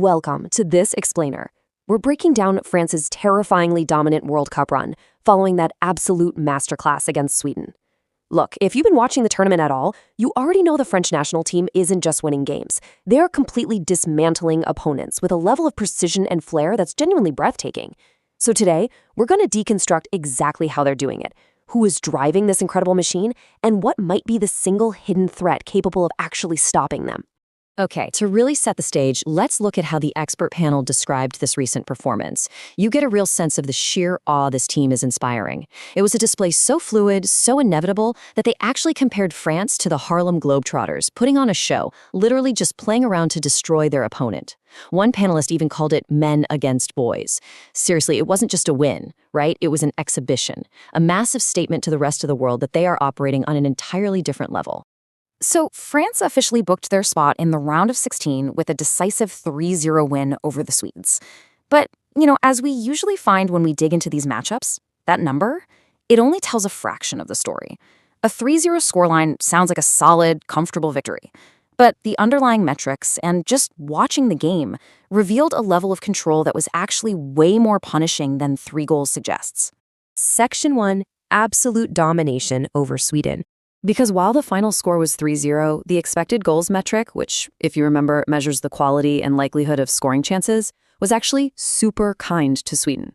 Welcome to this explainer. We're breaking down France's terrifyingly dominant World Cup run, following that absolute masterclass against Sweden. Look, if you've been watching the tournament at all, you already know the French national team isn't just winning games. They're completely dismantling opponents with a level of precision and flair that's genuinely breathtaking. So today, we're going to deconstruct exactly how they're doing it, who is driving this incredible machine, and what might be the single hidden threat capable of actually stopping them. Okay, to really set the stage, let's look at how the expert panel described this recent performance. You get a real sense of the sheer awe this team is inspiring. It was a display so fluid, so inevitable, that they actually compared France to the Harlem Globetrotters, putting on a show, literally just playing around to destroy their opponent. One panelist even called it men against boys. Seriously, it wasn't just a win, right? It was an exhibition, a massive statement to the rest of the world that they are operating on an entirely different level. So France officially booked their spot in the round of 16 with a decisive 3-0 win over the Swedes. But, as we usually find when we dig into these matchups, that number, it only tells a fraction of the story. A 3-0 scoreline sounds like a solid, comfortable victory. But the underlying metrics and just watching the game revealed a level of control that was actually way more punishing than 3 goals suggests. Section 1, absolute domination over Sweden. Because while the final score was 3-0, the expected goals metric, which, if you remember, measures the quality and likelihood of scoring chances, was actually super kind to Sweden.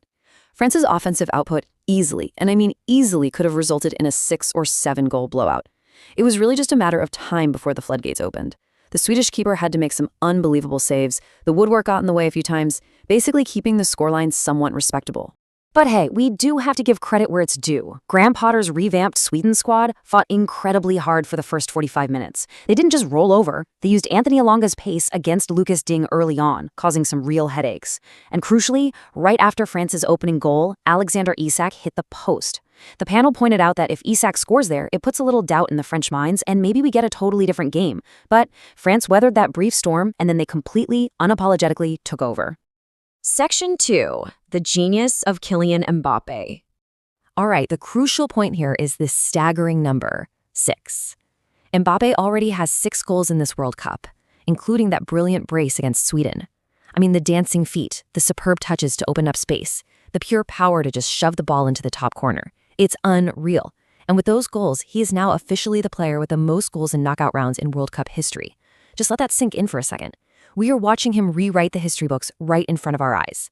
France's offensive output easily, and I mean easily, could have resulted in a 6 or 7 goal blowout. It was really just a matter of time before the floodgates opened. The Swedish keeper had to make some unbelievable saves, the woodwork got in the way a few times, basically keeping the scoreline somewhat respectable. But hey, we do have to give credit where it's due. Graeme Potter's revamped Sweden squad fought incredibly hard for the first 45 minutes. They didn't just roll over. They used Anthony Elonga's pace against Lucas Digne early on, causing some real headaches. And crucially, right after France's opening goal, Alexander Isak hit the post. The panel pointed out that if Isak scores there, it puts a little doubt in the French minds, and maybe we get a totally different game. But France weathered that brief storm, and then they completely, unapologetically took over. Section 2, the genius of Kylian Mbappe. All right, the crucial point here is this staggering number, 6. Mbappe already has 6 goals in this World Cup, including that brilliant brace against Sweden. I mean, the dancing feet, the superb touches to open up space, the pure power to just shove the ball into the top corner. It's unreal. And with those goals, he is now officially the player with the most goals in knockout rounds in World Cup history. Just let that sink in for a second. We are watching him rewrite the history books right in front of our eyes.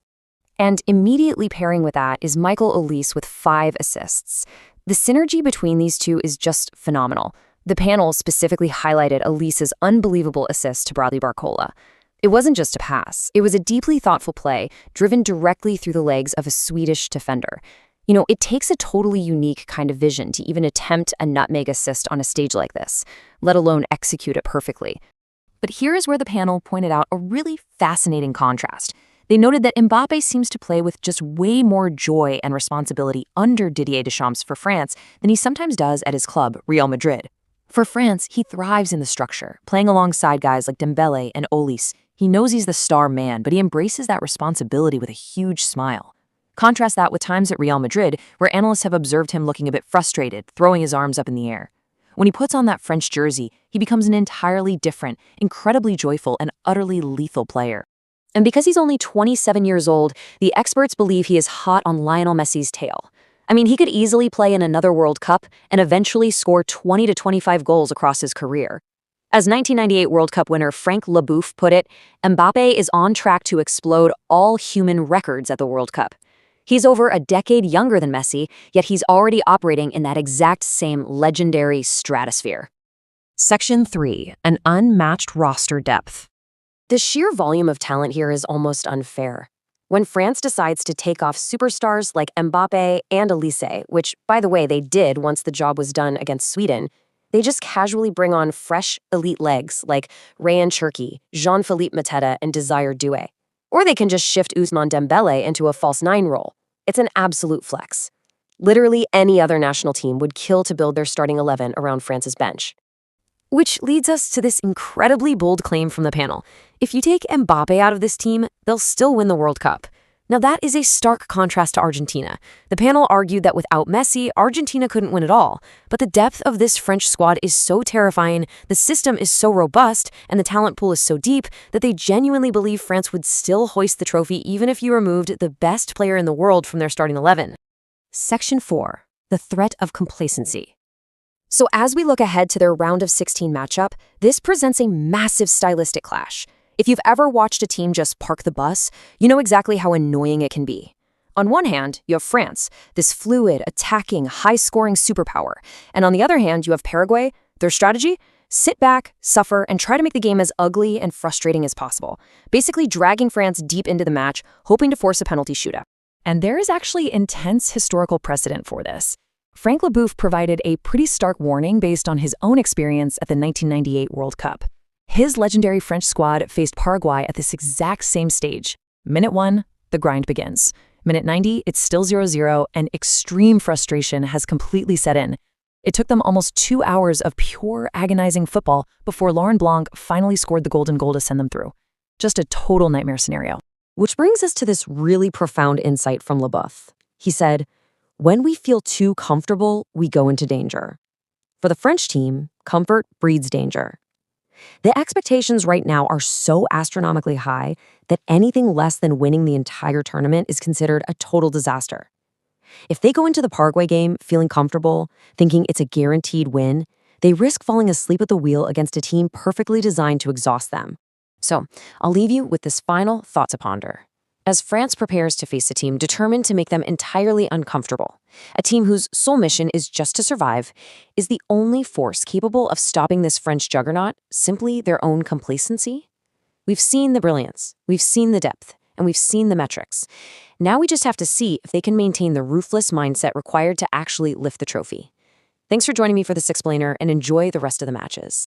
And immediately pairing with that is Michael Olise with 5 assists. The synergy between these two is just phenomenal. The panel specifically highlighted Olise's unbelievable assist to Barcola. It wasn't just a pass. It was a deeply thoughtful play driven directly through the legs of a Swedish defender. It takes a totally unique kind of vision to even attempt a nutmeg assist on a stage like this, let alone execute it perfectly. But here is where the panel pointed out a really fascinating contrast. They noted that Mbappe seems to play with just way more joy and responsibility under Didier Deschamps for France than he sometimes does at his club, Real Madrid. For France, he thrives in the structure, playing alongside guys like Dembele and Olise. He knows he's the star man, but he embraces that responsibility with a huge smile. Contrast that with times at Real Madrid, where analysts have observed him looking a bit frustrated, throwing his arms up in the air. When he puts on that French jersey, he becomes an entirely different, incredibly joyful, and utterly lethal player. And because he's only 27 years old, the experts believe he is hot on Lionel Messi's tail. I mean, he could easily play in another World Cup and eventually score 20 to 25 goals across his career. As 1998 World Cup winner Frank Leboeuf put it, Mbappe is on track to explode all human records at the World Cup. He's over a decade younger than Messi, yet he's already operating in that exact same legendary stratosphere. Section 3, an unmatched roster depth. The sheer volume of talent here is almost unfair. When France decides to take off superstars like Mbappe and Olise, which, by the way, they did once the job was done against Sweden, they just casually bring on fresh, elite legs like Ryan Cherki, Jean-Philippe Mateta, and Desire Doué. Or they can just shift Ousmane Dembele into a false 9 role. It's an absolute flex. Literally any other national team would kill to build their starting 11 around France's bench. Which leads us to this incredibly bold claim from the panel. If you take Mbappe out of this team, they'll still win the World Cup. Now that is a stark contrast to Argentina. The panel argued that without Messi, Argentina couldn't win at all. But the depth of this French squad is so terrifying, the system is so robust, and the talent pool is so deep that they genuinely believe France would still hoist the trophy even if you removed the best player in the world from their starting 11. Section 4. The threat of complacency. So as we look ahead to their round of 16 matchup, this presents a massive stylistic clash. If you've ever watched a team just park the bus, you know exactly how annoying it can be. On one hand, you have France, this fluid, attacking, high-scoring superpower. And on the other hand, you have Paraguay. Their strategy? Sit back, suffer, and try to make the game as ugly and frustrating as possible, basically dragging France deep into the match, hoping to force a penalty shootout. And there is actually intense historical precedent for this. Frank Leboeuf provided a pretty stark warning based on his own experience at the 1998 World Cup. His legendary French squad faced Paraguay at this exact same stage. Minute 1, the grind begins. Minute 90, it's still 0-0, and extreme frustration has completely set in. It took them almost 2 hours of pure agonizing football before Laurent Blanc finally scored the golden goal to send them through. Just a total nightmare scenario. Which brings us to this really profound insight from Leboeuf. He said, "When we feel too comfortable, we go into danger." For the French team, comfort breeds danger. The expectations right now are so astronomically high that anything less than winning the entire tournament is considered a total disaster. If they go into the Paraguay game feeling comfortable, thinking it's a guaranteed win, they risk falling asleep at the wheel against a team perfectly designed to exhaust them. So, I'll leave you with this final thought to ponder. As France prepares to face a team determined to make them entirely uncomfortable, a team whose sole mission is just to survive, is the only force capable of stopping this French juggernaut simply their own complacency? We've seen the brilliance, we've seen the depth, and we've seen the metrics. Now we just have to see if they can maintain the ruthless mindset required to actually lift the trophy. Thanks for joining me for this explainer, and enjoy the rest of the matches.